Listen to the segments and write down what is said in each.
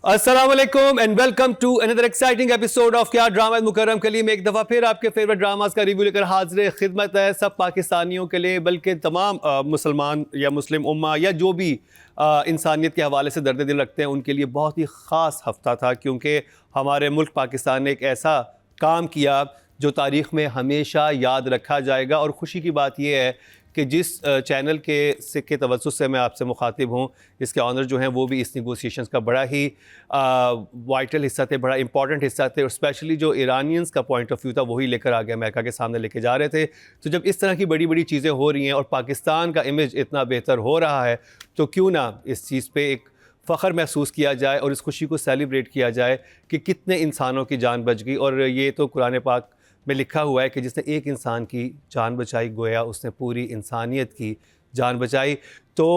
अस्सलामुअलैकुम and welcome to another exciting episode of क्या drama Mukarram Kaleem. एक दफ़ा फिर आपके फेवरेट ड्रामास का रिव्यू लेकर हाजिर खिदमत है सब पाकिस्तानियों के लिए, बल्कि तमाम मुसलमान या मुस्लिम उम्मा या जो भी इंसानियत के हवाले से दर्द दिल रखते हैं उनके लिए बहुत ही ख़ास हफ्ता था, क्योंकि हमारे मुल्क पाकिस्तान ने एक ऐसा काम किया जो तारीख़ में हमेशा याद रखा जाएगा। और ख़ुशी की बात यह है कि जिस चैनल के तवज्जुह से मैं आपसे मुखातिब हूँ, इसके ऑनर जो हैं वो भी इस निगोसिएशंस का बड़ा ही वाइटल हिस्सा थे, बड़ा इंपॉर्टेंट हिस्सा थे। और स्पेशली जो ईरानियंस का पॉइंट ऑफ व्यू था वही लेकर आगे अमेरिका के सामने लेके जा रहे थे। तो जब इस तरह की बड़ी बड़ी चीज़ें हो रही हैं और पाकिस्तान का इमेज इतना बेहतर हो रहा है, तो क्यों ना इस चीज़ पर एक फ़ख्र महसूस किया जाए और इस खुशी को सेलिब्रेट किया जाए कि कितने इंसानों की जान बच गई। और ये तो कुरान पाक में लिखा हुआ है कि जिसने एक इंसान की जान बचाई गोया उसने पूरी इंसानियत की जान बचाई। तो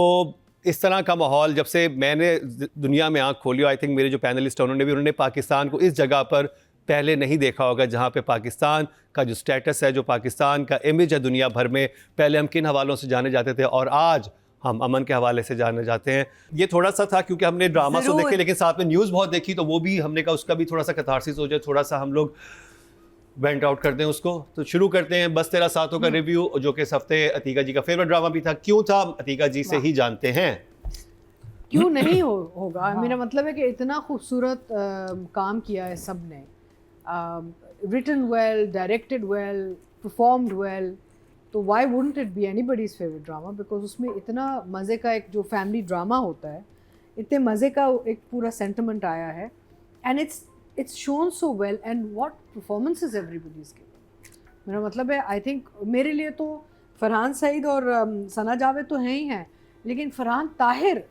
इस तरह का माहौल जब से मैंने दुनिया में आँख खोली, आई थिंक मेरे जो पैनलिस्ट हैं उन्होंने पाकिस्तान को इस जगह पर पहले नहीं देखा होगा, जहाँ पे पाकिस्तान का जो स्टेटस है, जो पाकिस्तान का इमेज है दुनिया भर में, पहले हम किन हवालों से जाने जाते थे और आज हम अमन के हवाले से जाने जाते हैं। ये थोड़ा सा था क्योंकि हमने ड्रामा तो देखे, लेकिन साथ में न्यूज़ बहुत देखी, तो वो भी हमने कहा उसका भी थोड़ा सा कैथारसिस हो जाए, थोड़ा सा हम लोग वेंट आउट करते हैं उसको। तो शुरू करते हैं बस तेरा साथों का रिव्यू, जो कि इस हफ्ते अतीका जी का फेवरेट ड्रामा भी था। क्यों था अतीका जी से ही जानते हैं। क्यों नहीं होगा मेरा मतलब है कि इतना खूबसूरत काम किया है सब ने, written well, directed well, performed well, तो why wouldn't it be anybody's favourite drama, because उसमें इतना मज़े का एक जो फैमिली ड्रामा होता है, इतने मज़े का एक पूरा सेंटिमेंट आया है and it's shown so well and what performances everybody's given। मेरा मतलब है आई थिंक मेरे लिए तो फरहान सईद और सना जावेद तो हैं ही हैं, लेकिन फरहान ताहिर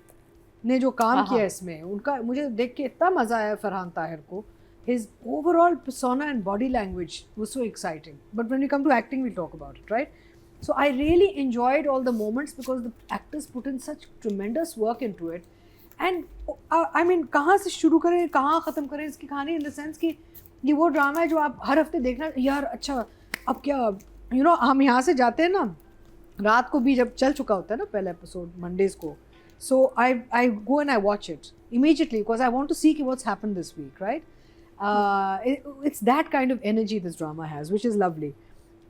ने जो काम किया इसमें, उनका मुझे देख के इतना मज़ा आया फरहान ताहिर को। His overall persona and body language was so exciting, but when we come to acting we'll talk about it, right? So I really enjoyed all the moments because the actors put in such tremendous work into it। And I mean कहाँ से शुरू करें कहाँ ख़त्म करें इसकी कहानी, in the sense कि ये वो ड्रामा है जो आप हर हफ्ते देखना यार, अच्छा अब क्या हम यहाँ से जाते हैं ना, रात को भी जब चल चुका होता है ना पहला एपिसोड मंडेज़ को, so I go and I watch it immediately because I want to see कि what's happened this week, right. It's that kind of energy this drama has which is lovely.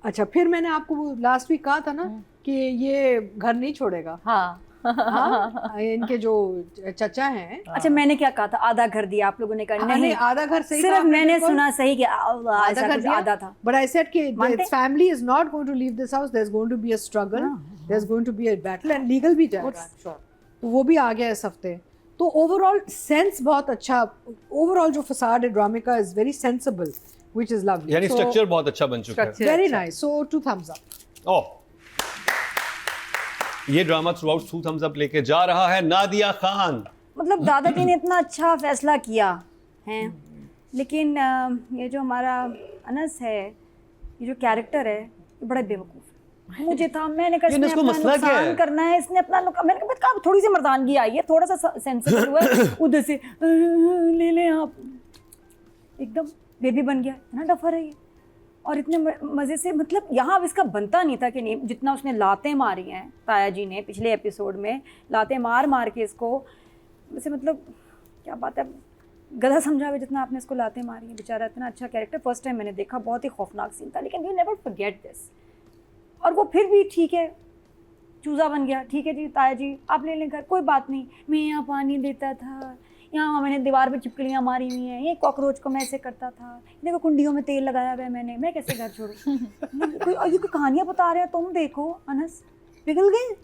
अच्छा, फिर मैंने आपको last week कहा था ना कि ये घर नहीं छोड़ेगा। हाँ इनके जो चचा हैं। अच्छा, मैंने क्या कहा था? आधा घर दिया, आप लोगों ने कहा नहीं आधा घर सही, सिर्फ मैंने सुना सही कि आधा घर दिया, आधा था। But I said कि its family is not going to leave this house, there's going to be a struggle, there's going to be a battle and legal भी जाएगा, तो वो भी आ गया इस हफ्ते। तो ओवरऑल सेंस बहुत अच्छा, ओवरऑल जो फसाड है ड्रामे का is very sensible which is lovely, यानी स्ट्रक्चर बहुत अच्छा बन चुका है, वेरी नाइस, सो 2 thumbs up। ओह, ये drama through out 2 thumbs up लेके जा रहा है। नादिया खान, मतलब दादाजी ने इतना अच्छा फैसला किया है, लेकिन ये जो हमारा अनस है, ये जो कैरेक्टर है, ये बड़ा बेवकूफ़ है। मुझे था, मैंने कहा इसने अपना नुकसान करना है, इसने अपना मैंने कहा थोड़ी सी मर्दानगी आई है, थोड़ा सा सेंसिटिव हुआ है, उधर से ले लें आप, एकदम बेबी बन गया, इतना डफर है ये। और इतने मज़े से, मतलब यहाँ अब इसका बनता नहीं था कि नहीं, जितना उसने लातें मारी हैं ताया जी ने पिछले एपिसोड में, लातें मार के इसको वैसे, मतलब क्या बात है, गधा समझा हुआ जितना आपने इसको लातें मारी हैं। बेचारा इतना अच्छा कैरेक्टर, फर्स्ट टाइम मैंने देखा, बहुत ही खौफनाक सीन था, लेकिन यू नेवर फॉरगेट दिस। और वो फिर भी ठीक है, चूज़ा बन गया, ठीक है जी ताया जी आप ले लें घर, कोई बात नहीं, मैं यहाँ पानी देता था, यहाँ मैंने दीवार पे चिपकलियाँ मारी हुई हैं, ये कॉकरोच को मैं ऐसे करता था, देखो कुंडियों में तेल लगाया हुआ है मैंने, मैं कैसे घर छोड़ूं। ये कोई कहानियाँ बता रहे हैं, तुम देखो अनस पिघल गए,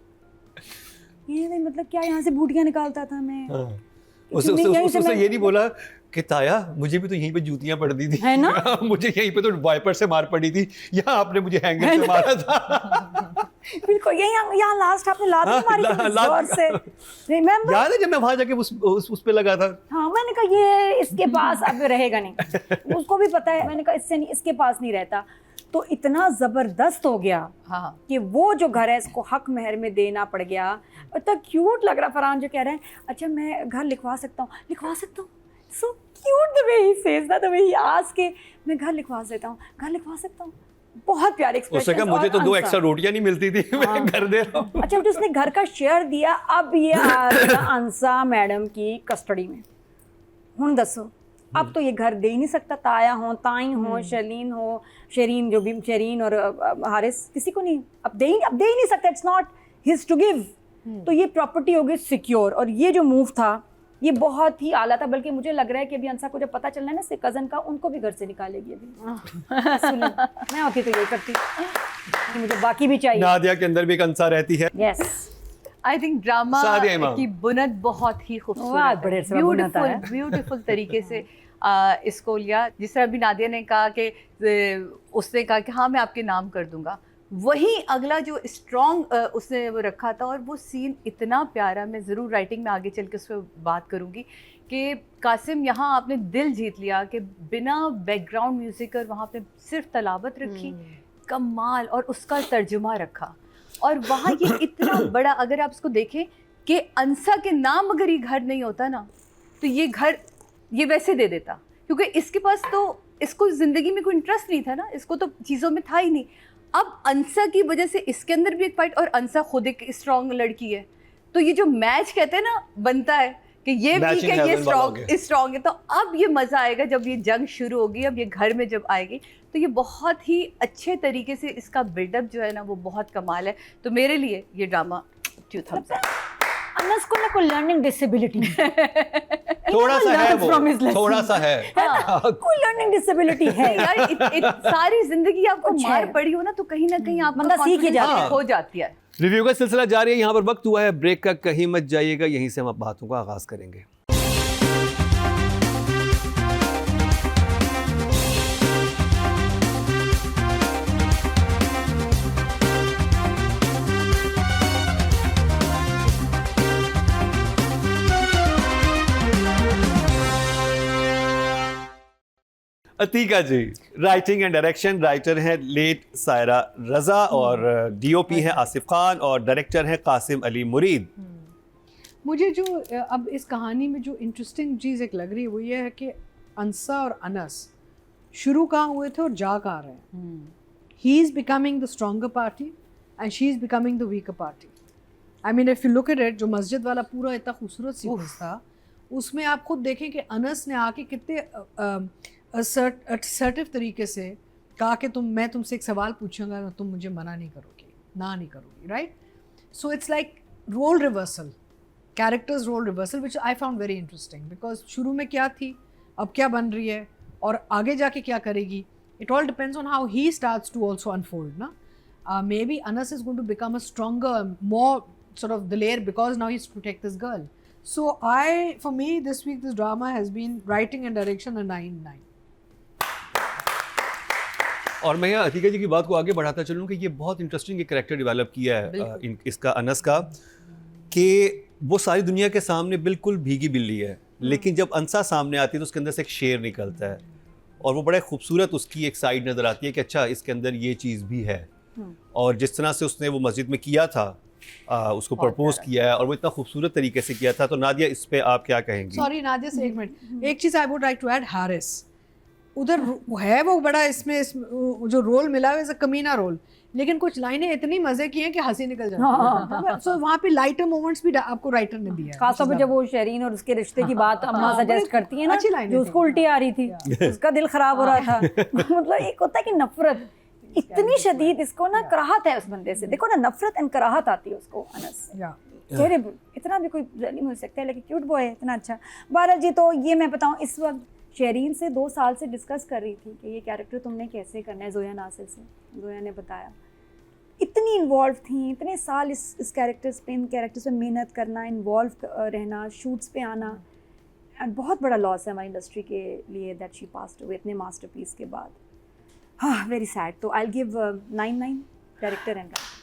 ये नहीं मतलब क्या यहाँ से बूटियाँ निकालता था मैं। उसने ये नहीं बोला कि ताया मुझे भी तो यहीं पे जूतियाँ पड़ती थी, है ना? मुझे यहीं पे तो वाइपर से मार पड़ी थी, यहाँ आपने मुझे हैंगर से मारा था। बिल्कुल, यहाँ लास्ट आपने लात मारी थी जोर से, रिमेंबर? याद है जब मैं वहाँ जाके उस पे लगा था? हाँ, मैंने कहा ये इसके पास अब रहेगा नहीं, उसको भी पता है, मैंने कहा इससे नहीं, इसके पास नहीं रहता। तो इतना ज़बरदस्त हो गया कि वो जो घर है इसको हक महर में देना पड़ गया। इतना क्यूट लग रहा फरहान जो कह रहे हैं, अच्छा मैं घर लिखवा सकता हूँ, so cute the way he says that, the way he ask के मैं घर लिखवा सकता हूँ, बहुत प्यारे एक्सप्रेशन। उसने कहा मुझे तो 2 एक्स्ट्रा रोटियां नहीं मिलती थी, मैं घर दे रहा हूँ। अच्छा, तो उसने घर का शेयर दिया, अब ये आ गया अंसा मैडम की कस्टडी में। हुण दसो अब तो ये घर दे ही नहीं सकता, ताया हो, ताई हो, शर्लीन हो, शरीन जो भी शरीन और हारिस, किसी को नहीं, अब दे ही नहीं सकता, it's not his to give. तो ये प्रॉपर्टी हो गई सिक्योर। और ये जो मूव था ये बहुत ही आला था, बल्कि मुझे लग रहा है कि अभी अंसा को जब पता चलना है ना कज़न का, उनको भी घर से निकालेगी अभी। सुनो, मैं होती तो ये करती कि मुझे बाकी भी चाहिए। नादिया के अंदर भी एक अंसा रहती है। Yes, I think drama Sadia इमाम। की बुनत बहुत ही वाह, खूबसूरत बड़े है, से बुनत है। ब्यूटीफुल तरीके से इसको लिया। जिस तरह अभी नादिया ने कहा कि उसने कहा कि हाँ मैं आपके नाम कर दूंगा, वही अगला जो स्ट्रॉन्ग उसने वो रखा था, और वो सीन इतना प्यारा, मैं ज़रूर राइटिंग में आगे चल के उस पर बात करूँगी कि कासिम यहाँ आपने दिल जीत लिया कि बिना बैकग्राउंड म्यूज़िक और वहाँ पे सिर्फ तलावत रखी, कमाल, और उसका तर्जुमा रखा। और वहाँ ये इतना बड़ा, अगर आप इसको देखें कि अंसा के नाम अगर ये घर नहीं होता ना, तो ये घर ये वैसे दे देता, क्योंकि इसके पास तो, इसको ज़िंदगी में कोई इंटरेस्ट नहीं था ना, इसको तो चीज़ों में था ही नहीं। अब अंसा की वजह से इसके अंदर भी एक फाइट, और अंसा खुद एक स्ट्रॉन्ग लड़की है, तो ये जो मैच कहते हैं ना बनता है कि ये वीक है, ये स्ट्रॉन्ग है, तो अब ये मज़ा आएगा जब ये जंग शुरू होगी, अब ये घर में जब आएगी, तो ये बहुत ही अच्छे तरीके से इसका बिल्डअप जो है ना वो बहुत कमाल है। तो मेरे लिए ये ड्रामा 2 thumbs up। अनस को ना कोई लर्निंग डिसेबिलिटी थोड़ा सा है वो, थोड़ा सा है, कोई लर्निंग डिसेबिलिटी है यार। सारी जिंदगी आपको मार पड़ी हो ना, तो कहीं ना कहीं आप बंदा सीख ही जाता है, हो जाती है। रिव्यू का सिलसिला जारी है, यहाँ पर वक्त हुआ है ब्रेक का, कहीं मत जाइएगा, यहीं से हम बातों का आगाज करेंगे। Atika ji, writing and direction, writer हैं लेट सायरा रज़ा, और डीओपी हैं आसिफ खान, और डायरेक्टर हैं कासिम अली मुरीद। मुझे जो अब इस कहानी में जो इंटरेस्टिंग चीज़ एक लग रही है वो ये है कि अंसा और अनस शुरू कहाँ हुए थे और जा कहाँ रहे हैं। He is becoming the stronger party and she is becoming the weaker party. I mean if you look at it, जो मस्जिद वाला पूरा इतना खूबसूरत सीक्वेंस था, उसमें आप खुद देखें कि अनस ने आके कितने असर्टिव तरीके से कहा कि मैं तुमसे एक सवाल पूछूंगा, तुम मुझे मना नहीं करोगी, ना नहीं करोगी, right? So it's like role reversal, characters role reversal, which I found very interesting, because शुरू में क्या थी, अब क्या बन रही है, और आगे जाके क्या करेगी। It all depends on how he starts to also unfold ना। Maybe Anas is going to become a stronger, more sort of दलेर, because now he's to protect this girl. So for me this week this drama has been writing and direction a 9/9. और मैं यहाँ अतीका जी की बात को आगे बढ़ाता चलूँ कि ये बहुत इंटरेस्टिंग एक कैरेक्टर डेवलप किया है इसका, अनस का, कि वो सारी दुनिया के सामने बिल्कुल भीगी बिल्ली है, लेकिन जब अंसा सामने आती है तो उसके अंदर से एक शेर निकलता है, और वो बड़ा खूबसूरत उसकी एक साइड नज़र आती है कि अच्छा इसके अंदर ये चीज़ भी है। और जिस तरह से उसने वो मस्जिद में किया था, उसको प्रपोज किया है, और वो इतना खूबसूरत तरीके से किया था। तो नादिया, इस पे आप क्या कहेंगी? सॉरी नादिया से एक मिनट, एक चीज़ I would like to add, Haris उधर है वो बड़ा, इसमें जो रोल मिला है कमीना रोल, लेकिन कुछ लाइनें इतनी मजे की हैं कि हंसी निकल जाती है। सो वहाँ पे लाइटर मोमेंट्स भी आपको राइटर ने दिया है। खासतौर पर जब वो शरीन और उसके रिश्ते की बात अम्मा सजेस्ट करती है ना, जो उसको उल्टी आ रही थी, उसका दिल खराब हो रहा था। मतलब एक होता है कि नफरत इतनी शदीद, इसको ना कराहत है उस बंदे से, देखो ना, नफरत एंड कराहत आती है उसको अनस से। इतना भी कोई नहीं हो सकता है, लेकिन क्यूट बॉय है, इतना अच्छा। बहरहाल जी, तो ये मैं बताऊँ, इस वक्त शरीन से 2 साल से डिस्कस कर रही थी कि ये कैरेक्टर तुमने कैसे करना है, जोया नासिर से। जोया ने बताया, इतनी इन्वॉल्व थी, इतने साल इस कैरेक्टर्स पे, इन कैरेक्टर्स पे मेहनत करना, इन्वॉल्व रहना, शूट्स पे आना, एंड बहुत बड़ा लॉस है हमारी इंडस्ट्री के लिए दैट शी पास्ड अवे इतने मास्टरपीस के बाद। हाँ, वेरी सैड। तो I will give 9/9 director and writer.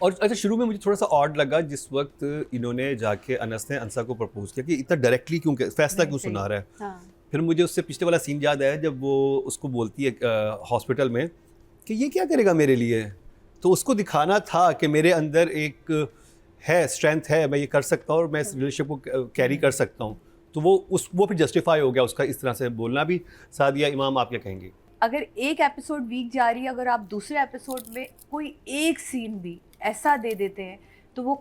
और अच्छा, शुरू में मुझे थोड़ा सा ऑड लगा जिस वक्त इन्होंने जाके अनस ने अंसा को प्रपोज किया कि इतना डायरेक्टली क्यों, फैसला क्यों सुना रहा है। हाँ। फिर मुझे उससे पिछले वाला सीन याद आया जब वो उसको बोलती है हॉस्पिटल में कि ये क्या करेगा मेरे लिए, तो उसको दिखाना था कि मेरे अंदर एक है, स्ट्रेंथ है, मैं ये कर सकता हूँ और मैं इस रिलेशनशिप को कैरी कर सकता हूँ। तो वो फिर जस्टिफाई हो गया उसका इस तरह से बोलना भी। सादिया इमाम, आप क्या कहेंगी? अगर एक एपिसोड वीक जा रही है, अगर आप दूसरे एपिसोड में कोई एक सीन भी ऐसा दे देते हैं तो वो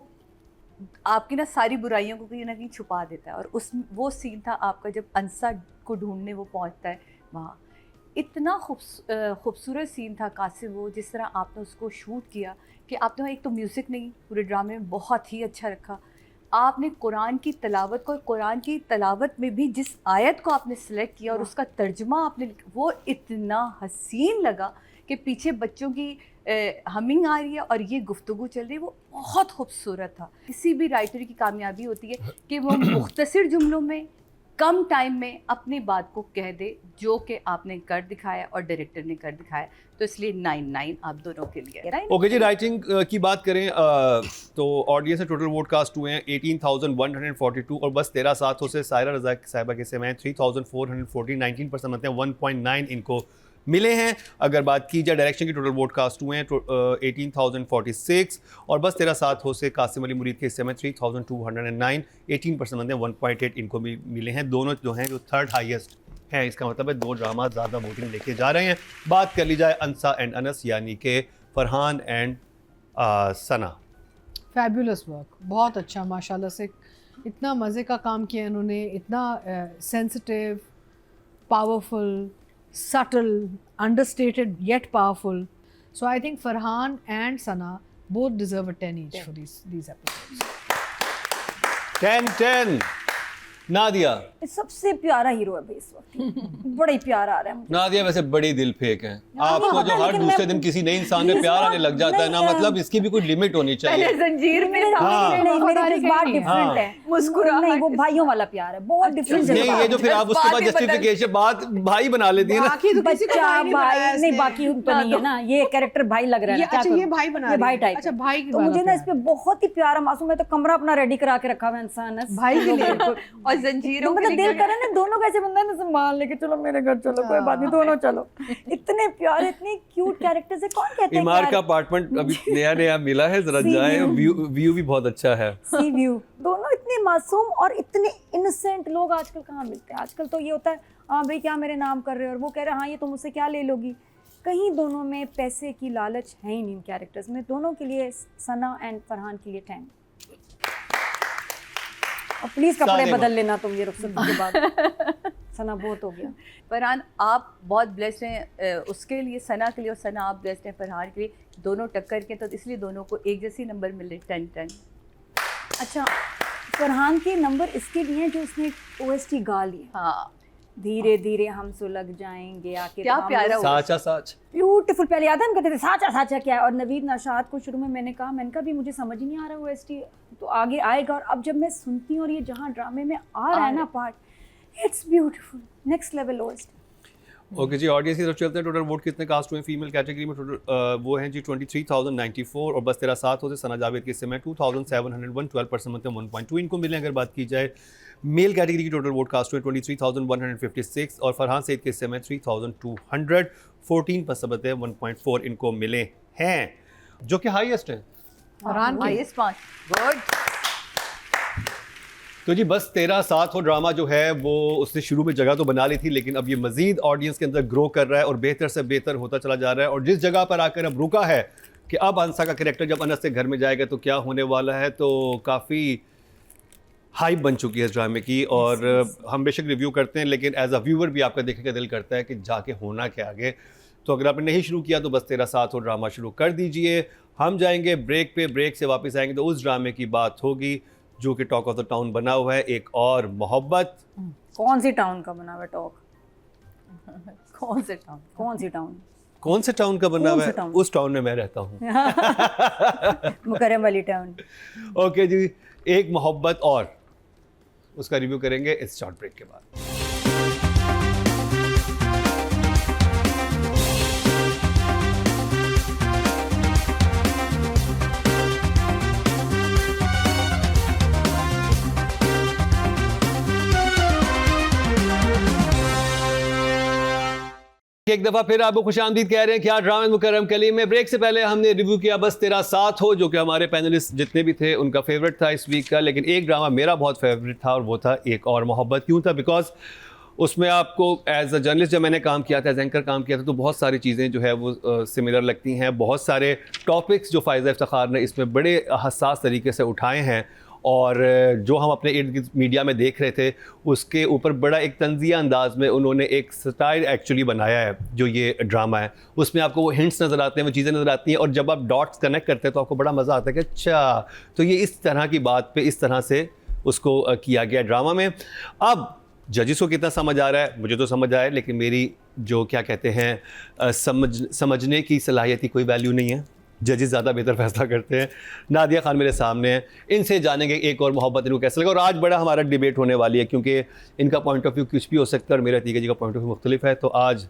आपकी ना सारी बुराइयों को कहीं ना कहीं छुपा देता है। और उस वो सीन था आपका जब अंसा को ढूंढने वो पहुंचता है वहाँ, इतना खूबसूरत सीन था कासिम, वो जिस तरह आपने उसको शूट किया कि आपने एक तो म्यूज़िक नहीं पूरे ड्रामे में बहुत ही अच्छा रखा, आपने कुरान की तलावत को, कुरान की तलावत में भी जिस आयत को आपने सेलेक्ट किया और उसका तर्जुमा आपने, वो इतना हसीन लगा कि पीछे बच्चों की हमिंग आ रही है और ये गुफ्तगू चल रही है, वो बहुत खूबसूरत था। किसी भी राइटर की कामयाबी होती है कि वो मुख्तसर जुमलों में कम टाइम में अपनी बात को कह दे, जो कि आपने कर दिखाया और डायरेक्टर ने कर दिखाया। तो इसलिए 9-9 आप दोनों के लिए। ओके जी, राइटिंग की बात करें तो ऑडियंस से टोटल वोट कास्ट हुए हैं 18,142 और बस 13 साथों से सायरा रज़ा साहिबा के से मैं 3,440, 19% मतलब 1.9 इनको मिले हैं। अगर बात की जाए डायरेक्शन की टोटल वोट कास्ट हुए हैं 18,046 और बस 13 साथों से कासिम अली मुरीद के हिस्से में 3,209, 18% मतलब 1.8 इनको भी मिले हैं। दोनों जो हैं जो थर्ड हाईएस्ट हैं, इसका मतलब है दो ड्रामा ज़्यादा वोटिंग लेके जा रहे हैं। बात कर ली जाए अंसा एंड अनस यानी कि Farhan and Sana. Fabulous work, बहुत अच्छा माशाल्लाह से, इतना मज़े का काम किया इन्होंने, इतना sensitive, powerful, subtle, understated yet powerful. So I think Farhan and Sana both deserve a 10 each for these episodes. 10-10 Nadia. सबसे प्यारा हीरो है भाई इस वक्त, बड़ा ही प्यार आ रहा है मुझे। नादिया वैसे बड़ी दिल फेंक है आपको, जो हर लेकिन दूसरे मैं- दिन किसी नए इंसान में प्यार आने लग जाता है ना, नहीं, मतलब इसकी भी कुछ लिमिट होनी पहले चाहिए। जंजीर में था, हाँ। नहीं, मेरे वफादारी जज्बात कहीं नहीं है। डिफरेंट है, मुस्कुराहट। नहीं वो भाइयों वाला प्यार है, बहुत डिफरेंट नहीं, ये जो फिर आप उसके बाद बातें बदल- जस्टिफिकेशन बात भाई बना लेती है ना। बाकी तो किसी को बच्चा भाई नहीं बनाया भाई नहीं, इसने। बाकी तो नहीं है ना, ये कैरेक्टर भाई लग रहा है ये ना, क्या अच्छा, करूं? ये भाई बना ये रही भाई है। टाइप अच्छा, है। भाई की तो वाला मुझे ना इस प्यार। पे बहुत ही प्यारा मासूम, मैं तो कमरा अपना रेडी करा के रखा हुआ है इंसान है भाई के लिए। और जंजीरों के मतलब लिए दिल जो है- करे ना, दोनों कैसे बंदा है ना, संभाल लेके चलो मेरे घर चलो, कोई बात नहीं, दोनों चलो। इतने प्यारे, इतने क्यूट कैरेक्टर्स है, कौन कहते हैं इमार का यार? अपार्टमेंट अभी नया नया मिला है, जरा See जाए, you. व्यू भी बहुत अच्छा है। सी व्यू, दोनों इतने मासूम और इतने इनोसेंट लोग आजकल कहाँ मिलते हैं। आजकल तो ये होता है, हाँ भाई क्या मेरे नाम कर रहे हो, और वो कह रहे हैं हाँ ये तुम मुझसे क्या ले लोगी। कहीं दोनों में पैसे की लालच है ही नहीं इन कैरेक्टर्स में। दोनों के लिए, सना एंड फरहान के लिए 10। और प्लीज कपड़े सारे बदल लेना तुम ये रुखसत के बाद। सना बहुत हो गया। फरहान आप बहुत ब्लेस्ड हैं उसके लिए, सना के लिए, और सना आप ब्लेस्ड हैं फरहान के लिए, दोनों टक्कर के, तो इसलिए दोनों को एक जैसी नंबर मिले 10-10। अच्छा, फरहान के नंबर इसके लिए हैं जो उसने OST गा ली, हाँ धीरे धीरे हम सुलग जाएंगे आके। क्या प्यारा हुआ। साचा साच। ब्यूटीफुल। पहले याद है हम कहते थे साचा साचा क्या है, और नवीद नशाद को शुरू में मैंने कहा भी मुझे समझ ही नहीं आ रहा OST, तो आगे आएगा। और अब जब मैं सुनती हूँ और ये जहाँ ड्रामे में आ रहा है ना part, it's beautiful, next level OST। Okay जी, ऑडियंस की तरफ चलते हैं। टोटल वोट कितने कास्ट हुए फीमेल कैटेगरी में? टोटल वो हैं जी 23,094 और बस 13 साथों से सना जावेद के हिस्से में 2,701, 12% मतलब 1.2 इनको मिले। अगर बात की जाए मेल कैटेगरी की टोटल वोट कास्ट हुए 23,156 और फरहान सईद के हिस्से में 3,200, 14% मतलब 1.4 इनको मिले हैं, जो कि हाईएस्ट है। फरहान के हाईएस्ट 5। गुड। तो जी बस 13 साथ हो ड्रामा जो है वो उसने शुरू में जगह तो बना ली थी, लेकिन अब ये मजीद ऑडियंस के अंदर ग्रो कर रहा है और बेहतर से बेहतर होता चला जा रहा है। और जिस जगह पर आकर अब रुका है कि अब अंसा का कैरेक्टर जब अनस से घर में जाएगा तो क्या होने वाला है, तो काफ़ी हाइप बन चुकी है इस ड्रामे की। और हम बेशक रिव्यू करते हैं, लेकिन एज अ व्यूअर भी आपका देखने का दिल करता है कि जाके होना क्या आगे। तो अगर आपने नहीं शुरू किया तो बस 13 साथ हो ड्रामा शुरू कर दीजिए। हम जाएंगे ब्रेक पे, ब्रेक से वापस आएंगे तो उस ड्रामे की बात होगी जो कि टॉक ऑफ द टाउन बना हुआ है, एक और मोहब्बत। कौन सी टाउन का बना हुआ है टॉक? कौन से टाउन? कौन सी टाउन? कौन से टाउन का बना कौन हुआ से है? टाउन? उस टाउन में मैं रहता हूँ। मुकर्रम वाली टाउन। ओके जी, एक मोहब्बत और उसका रिव्यू करेंगे इस शॉर्ट ब्रेक के बाद। एक दफ़ा फिर आपको खुशामदीद कह रहे हैं कि आज ड्रामा मुकर्रम कली में। ब्रेक से पहले हमने रिव्यू किया बस 13 साथ हो, जो कि हमारे पैनलिस्ट जितने भी थे उनका फेवरेट था इस वीक का। लेकिन एक ड्रामा मेरा बहुत फेवरेट था और वो था एक और मोहब्बत। क्यों था? बिकॉज उसमें आपको एज अ जर्नलिस्ट जब मैंने काम किया था, एज एंकर काम किया था, तो बहुत सारी चीज़ें जो है वो सिमिलर लगती हैं। बहुत सारे टॉपिक्स जो फ़ाइज़ा इफ्तिखार ने इसमें बड़े हसास तरीके से उठाए हैं और जो हम अपने इर्द गिर्द मीडिया में देख रहे थे उसके ऊपर बड़ा एक तंज़िया अंदाज में उन्होंने एक स्टाइल एक्चुअली बनाया है। जो ये ड्रामा है उसमें आपको वो हिंट्स नज़र आते हैं, वो चीज़ें नज़र आती हैं, और जब आप डॉट्स कनेक्ट करते हैं तो आपको बड़ा मज़ा आता है कि अच्छा तो ये इस तरह की बात पे इस तरह से उसको किया गया ड्रामा में। अब जजिस को कितना समझ आ रहा है, मुझे तो समझ आया, लेकिन मेरी जो क्या कहते हैं समझने की सलाहियत की कोई वैल्यू नहीं है। जजेस ज़्यादा बेहतर फैसला करते हैं। नादिया खान मेरे सामने हैं, इनसे जानेंगे एक और मोहब्बत इनको कैसा लगा। और आज बड़ा हमारा डिबेट होने वाली है क्योंकि इनका पॉइंट ऑफ व्यू कुछ भी हो सकता है और मेरा अतीक़ा जी का पॉइंट ऑफ व्यू मुख्तलिफ है। तो आज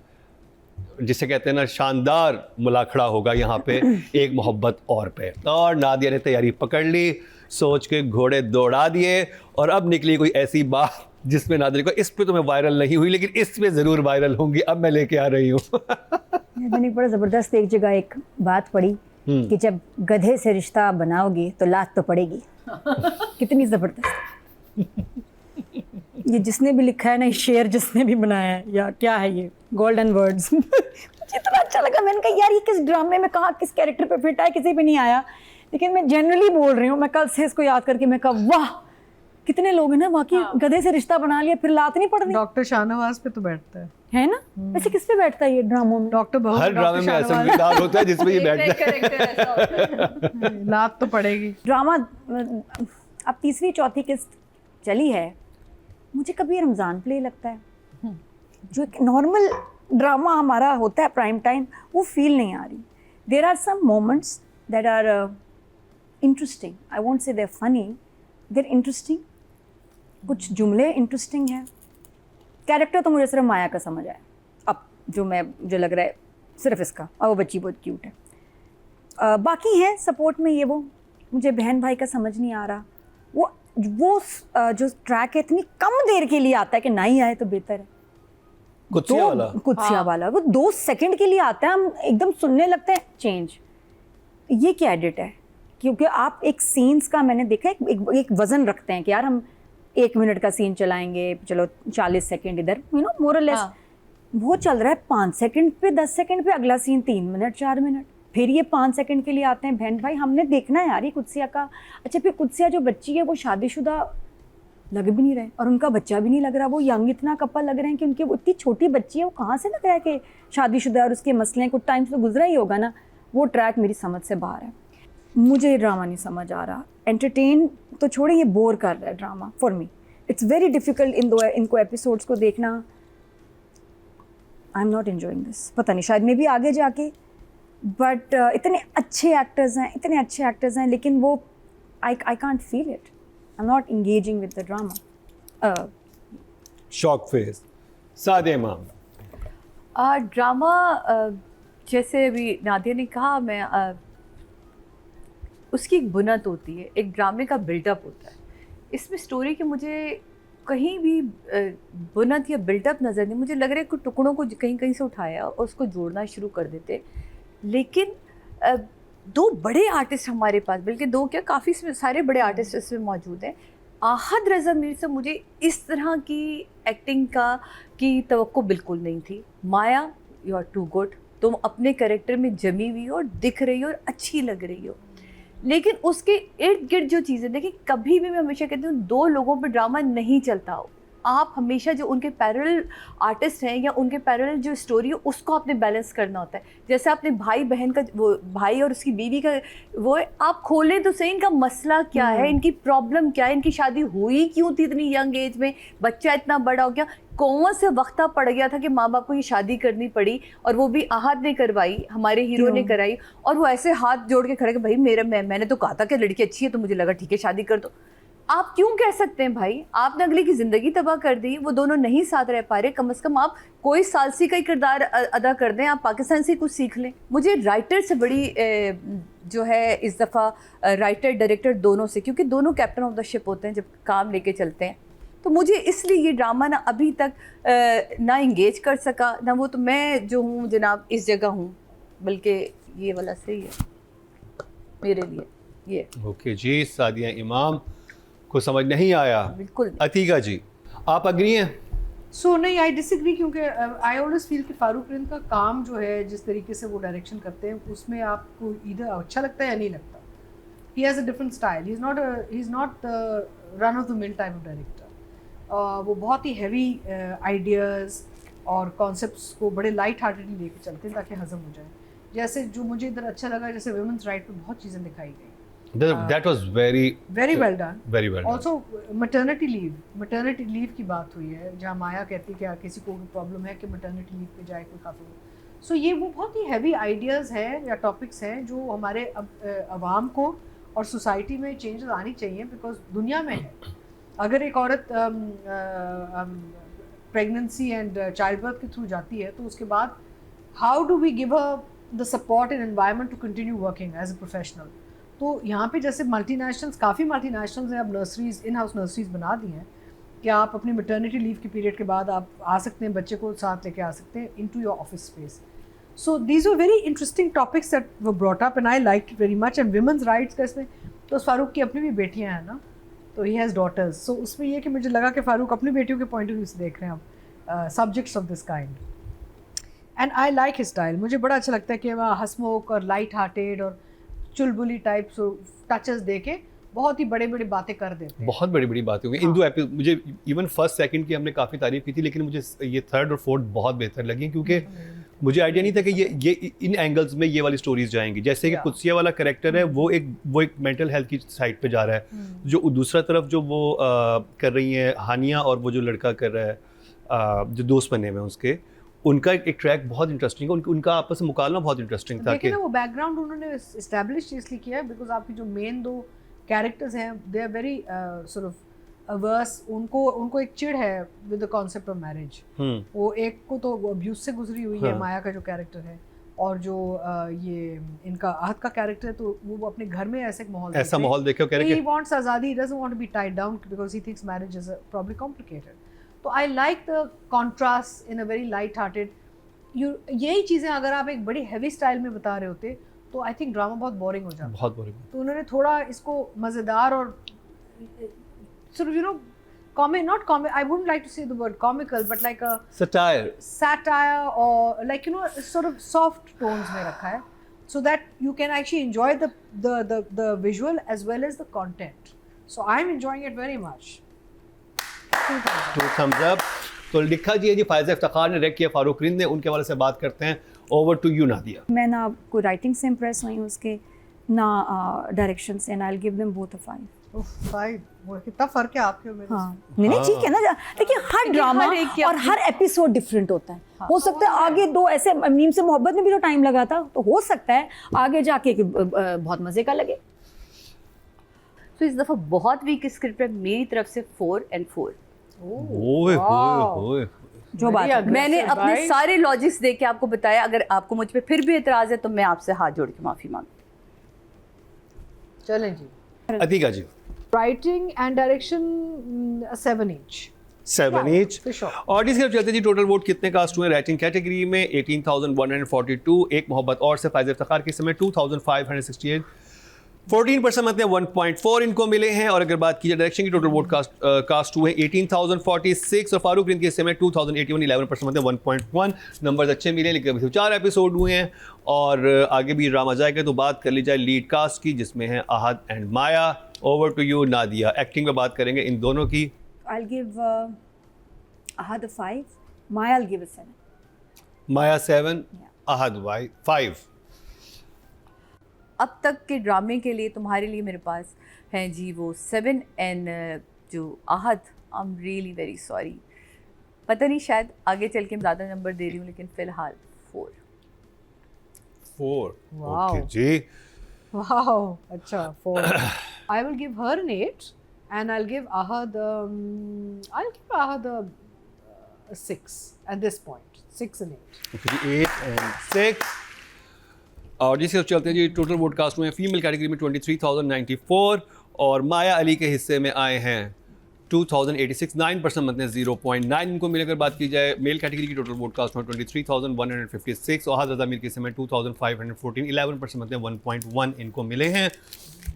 जिसे कहते हैं ना शानदार मुलाखड़ा होगा यहाँ पे एक मोहब्बत और पे। और नादिया ने तैयारी पकड़ ली, सोच के घोड़े दौड़ा दिए, और अब निकली कोई ऐसी बात जिसमें नादिया को इस पे तो मैं वायरल नहीं हुई लेकिन इस पे ज़रूर वायरल होंगी। अब मैं लेके आ रही हूँ। मैंने बड़ा ज़बरदस्त एक जगह एक बात पढ़ी कि जब गधे से रिश्ता बनाओगे तो लात तो पड़ेगी। कितनी ज़बरदस्त। ये जिसने भी लिखा है ना, शेर जिसने भी बनाया है, या क्या है ये गोल्डन वर्ड्स। मुझे इतना अच्छा लगा, मैंने कहा यार ये किस ड्रामे में कहाँ किस कैरेक्टर पे फिट है, किसी पे नहीं आया। लेकिन मैं जनरली बोल रही हूँ, मैं कल से इसको याद करके मैं कहा वाह कितने लोग हैं ना बाकी गधे से रिश्ता बना लिया फिर लात नहीं पड़नी। डॉक्टर शाहनवाज पे तो बैठता है ना। वैसे किस पे बैठता है ये ड्रामों में? डॉक्टर बहुत हर ड्रामे में ऐसा किरदार होता है जिसमें ये बैठता है। लात तो पड़ेगी। ड्रामा अब तीसरी चौथी किस्त चली है, मुझे कभी रमज़ान प्ले लगता है। जो एक नॉर्मल ड्रामा हमारा होता है प्राइम टाइम, वो फील नहीं आ रही। There are some moments that are interesting, I won't say they're funny, they're interesting. कुछ जुमले इंटरेस्टिंग हैं। कैरेक्टर तो मुझे सिर्फ माया का समझ आया अब, जो मुझे लग रहा है सिर्फ इसका, और वो बच्ची बहुत क्यूट है। बाकी है सपोर्ट में ये वो, मुझे बहन भाई का समझ नहीं आ रहा। वो जो ट्रैक है इतनी कम देर के लिए आता है कि ना ही आए तो बेहतर है। कुत्सिया वाला वो 2 सेकंड के लिए आता है, हम एकदम सुनने लगते हैं चेंज। ये क्या एडिट है? क्योंकि आप एक सीन्स का मैंने देखा एक वज़न रखते हैं कि यार हम 1 मिनट का सीन चलाएंगे, चलो 40 सेकंड इधर, मोर और लेस। वो चल रहा है 5 सेकंड पे, 10 सेकंड पे अगला सीन 3 मिनट 4 मिनट, फिर ये 5 सेकंड के लिए आते हैं बहन भाई। हमने देखना है यार ये कुत्सिया का। अच्छा फिर कुत्सिया जो बच्ची है वो शादीशुदा लग भी नहीं रहे और उनका बच्चा भी नहीं लग रहा। वो यंग इतना कपल लग रहे हैं कि उनकी इतनी छोटी बच्ची है, वो कहाँ से लग रहा है कि शादीशुदा है। और उसके मसले कुछ टाइम तो गुजरा ही होगा ना। वो ट्रैक मेरी समझ से बाहर है। मुझे ये ड्रामा नहीं समझ आ रहा। एंटरटेन तो छोड़े, ये बोर कर रहा है drama for me. It's very difficult इनको एपिसोड्स को देखना। I am not enjoying this. पता नहीं, शायद मैं भी आगे जाके, बट इतने अच्छे एक्टर्स हैं लेकिन वो I can't feel it. I am not engaging with the drama. Shock face सादे इमाम। ड्रामा जैसे अभी नादिया ने कहा, मैं उसकी एक बुनत होती है, एक ड्रामे का बिल्डअप होता है। इसमें स्टोरी के मुझे कहीं भी बुनत या बिल्डअप नज़र नहीं। मुझे लग रहा है कुछ टुकड़ों को कहीं कहीं से उठाया और उसको जोड़ना शुरू कर देते। लेकिन 2 बड़े आर्टिस्ट हमारे पास, बल्कि 2 क्या काफ़ी सारे बड़े आर्टिस्ट इसमें मौजूद हैं। आहद रज़ा मीर से मुझे इस तरह की एक्टिंग की तवक्को बिल्कुल नहीं थी। माया, यू आर टू गुड। तुम अपने कैरेक्टर में जमी हुई हो और दिख रही हो और अच्छी लग रही हो। लेकिन उसके इर्द गिर्द जो चीज़ें देखिए, कभी भी मैं हमेशा कहती हूँ 2 लोगों पर ड्रामा नहीं चलता। आप हमेशा जो उनके पैरेलल आर्टिस्ट हैं या उनके पैरेलल जो स्टोरी है उसको आपने बैलेंस करना होता है। जैसे आपने भाई बहन का, वो भाई और उसकी बीवी का वो है, आप खोलें तो सही इनका मसला क्या है, इनकी प्रॉब्लम क्या है, इनकी शादी हुई क्यों थी इतनी यंग एज में, बच्चा इतना बड़ा हो गया, कौन से वक्ता पड़ गया था कि माँ बाप को ये शादी करनी पड़ी, और वो भी आहद ने करवाई, हमारे हीरो ने कराई। और वो ऐसे हाथ जोड़ के खड़े कि भाई मैंने तो कहा था कि लड़की अच्छी है तो मुझे लगा ठीक है शादी कर दो। आप क्यों कह सकते हैं भाई, आपने अगले की ज़िंदगी तबाह कर दी। वो दोनों नहीं साथ रह पा रहे, कम से कम आप कोई सालसी का ही किरदार अदा कर दें, आप पाकिस्तान से कुछ सीख लें। मुझे राइटर से बड़ी जो है इस दफ़ा राइटर डायरेक्टर दोनों से, क्योंकि दोनों कैप्टन ऑफ द शिप होते हैं जब काम लेके चलते हैं। तो मुझे इसलिए ये ड्रामा ना अभी तक ना इंगेज कर सका ना वो। तो मैं जो हूँ जनाब इस जगह हूँ, बल्कि ये वाला सही है मेरे लिए ये। ओके जी, सादिया इमाम को समझ नहीं आया। बिल्कुल। अतीका जी, आप अग्री हैं? सो नहीं, आई डिसएग्री, क्योंकि आई ऑलवेज फील कि फारूक रिंद का काम जो है, जिस तरीके से वो डायरेक्शन करते हैं, उसमें आपको इधर अच्छा लगता है या नहीं लगता। he has a different style. He's not the run of the mill type of director. वो बहुत ही heavy ideas और concepts को बड़े light heartedly लेके चलते हैं ताकि हजम हो जाए. जैसे जो मुझे इधर अच्छा लगा, जैसे women's right पे बहुत चीज़ें दिखाई गई. That was very well done. Very well done. Also maternity leave की बात हुई है, जहाँ माया कहती है कि किसी को प्रॉब्लम है कि maternity leave पे जाए कोई खातून. सो ये वो बहुत ही हैवी आइडियाज़ हैं या टॉपिक्स हैं जो हमारे अवाम को और सोसाइटी में चेंजेस आनी चाहिए, बिकॉज दुनिया में है. अगर एक औरत प्रेगनेंसी एंड चाइल्ड बर्थ के थ्रू जाती है तो उसके बाद how do we give her the support and environment to continue working as a professional. तो यहाँ पे जैसे काफ़ी मल्टीनेशनल्स हैं, अब नर्सरीज इन हाउस नर्सरीज बना दी हैं कि आप अपनी मैटरनिटी लीव के पीरियड के बाद आप आ सकते हैं, बच्चे को साथ लेके आ सकते हैं into your office space. So these were very interesting topics that were brought up and I like it very much. And women's rights का इसमें तो फारूक की अपनी भी बेटियां हैं ना, तो ही हैज़ डॉटर्स. सो उसमें ये कि मुझे लगा कि फारूक अपनी बेटियों के पॉइंट ऑफ व्यू से देख रहे हैं अब subjects of this kind. And I like his style. मुझे बड़ा अच्छा लगता है कि वह हंसमुख और लाइट हार्टेड और चुलबुली टाइप टचेस दे के बहुत ही बड़े बड़े बातें कर देते हैं. बहुत बड़ी बड़ी बातें होंगी. इन दो एपिसोड मुझे इवन फर्स्ट सेकंड की हमने काफ़ी तारीफ की थी, लेकिन मुझे ये थर्ड और फोर्थ बहुत बेहतर लगी क्योंकि मुझे आइडिया नहीं था कि ये इन एंगल्स में ये वाली स्टोरीज जाएंगी. जैसे कि कुत्सिया वाला कैरेक्टर है वो एक मेंटल हेल्थ की साइड पे जा रहा है, जो दूसरा तरफ जो वो कर रही है हानिया और वो जो लड़का कर रहा है जो दोस्त बने हुए हैं उसके, उनका एक ट्रैक बहुत इंटरेस्टिंग है. उनका आपस में मुकाबला बहुत इंटरेस्टिंग था. देखिए ना वो बैकग्राउंड उन्होंने एस्टैब्लिश इसलिए किया है बिकॉज आपकी जो मेन दो कैरेक्टर्स हैं they are very sort of averse. उनको एक चिढ़ है with the concept of marriage. वो एक को तो अब्यूज से गुजरी हुई है माया का जो कैरेक्टर है, और जो ये इनका आहत का कैरेक्टर है तो वो अपने घर में ऐसा माहौल देखे ही वांट्स आज़ादी. He doesn't want to be tied down because he thinks marriage is probably complicated. तो I like the contrast in a very light hearted. यही चीज़ें अगर आप एक बड़ी हैवी स्टाइल में बता रहे होते तो आई थिंक ड्रामा बहुत बोरिंग हो जाता. बहुत बोरिंग. तो उन्होंने थोड़ा इसको मज़ेदार और sort of, you know, not comic, I wouldn't like to say the word comical, but like a satire or like, you know, sort of soft tones में रखा है, so that you can actually enjoy the visual as well as the content. So I'm enjoying it very much. 2 thumbs up. तो लिखा जी फायज़ा इफ्तिखार ने rake किया फारूक रिंद ने. उनके वाले से बात करते हैं. Over to you Nadia. मैं ना आपको राइटिंग से इम्प्रेस हुई हूँ उसके ना डायरेक्शन से, and I will give them both अ 5. वो कितना फर्क है आपके और मेरे. हाँ नहीं ठीक है ना. देखिए हर ड्रामा और हर एपिसोड डिफरेंट होता है. हो सकता है आगे दो ऐसे मीम से मोहब्बत में भी तो टाइम लगा था, तो हो सकता है आगे जाके बहुत मजे का लगे. तो इस दफ़ा बहुत वीक स्क्रिप्ट है मेरी तरफ से 4 and 4. ओए जो बात है मैंने अपने सारे लॉजिक्स दे के आपको बताया. अगर आपको मुझ पे फिर भी एतराज़ है तो मैं आपसे हाथ जोड़ के माफ़ी मांगती. चलें जी. Atiqa ji. Writing and direction 7 each. 7 each. Audience की चलते जी टोटल वोट कितने कास्ट हुए राइटिंग कैटेगरी में? 18,142. एक मोहब्बत और से फायज़ इफ्तिखार के समय 2,568. 14% मतलब 1.4 इनको मिले हैं. और अगर बात की जाए डायरेक्शन की टोटल वोट कास्ट हुए 18,046 और फारूक रिंद के समय 2,081. 11% मतलब 1.1. नंबर्स अच्छे मिले, लेकिन अभी 4 एपिसोड हुए हैं और आगे भी ड्रामा जाएगा. तो बात कर ली जाए लीड कास्ट की जिसमें है Ahad and Maya. Over to you Nadia. Acting में बात करेंगे इन दोनों की. I will give Ahad a 5, Maya will give a 7. Maya 7, Ahad 5. अब तक के ड्रामे के लिए तुम्हारे लिए मेरे पास हैं जी वो 7 and जो Ahad I am really very sorry. पता नहीं शायद आगे चल के ज़्यादा नंबर दे रही हूँ, लेकिन फ़िलहाल 4. ओके जी. Wow, अच्छा 4. I will give her an 8 and I'll give Ahad a 6 at this point. 6 and 8. 8 and 6. और जिससे चलते हैं जी टोटल वोट कास्ट में फीमेल कैटेगरी में 23,094 और माया अली के हिस्से में आए हैं 2,086. 9% मतलब 0.9 इनको मिले. अगर बात की जाए मेल कैटेगरी की टोटल वोट कास्ट में 23,156 और हज़रत अमीर के हिस्से में 2,514. 11% मतलब 1.1 इनको मिले हैं.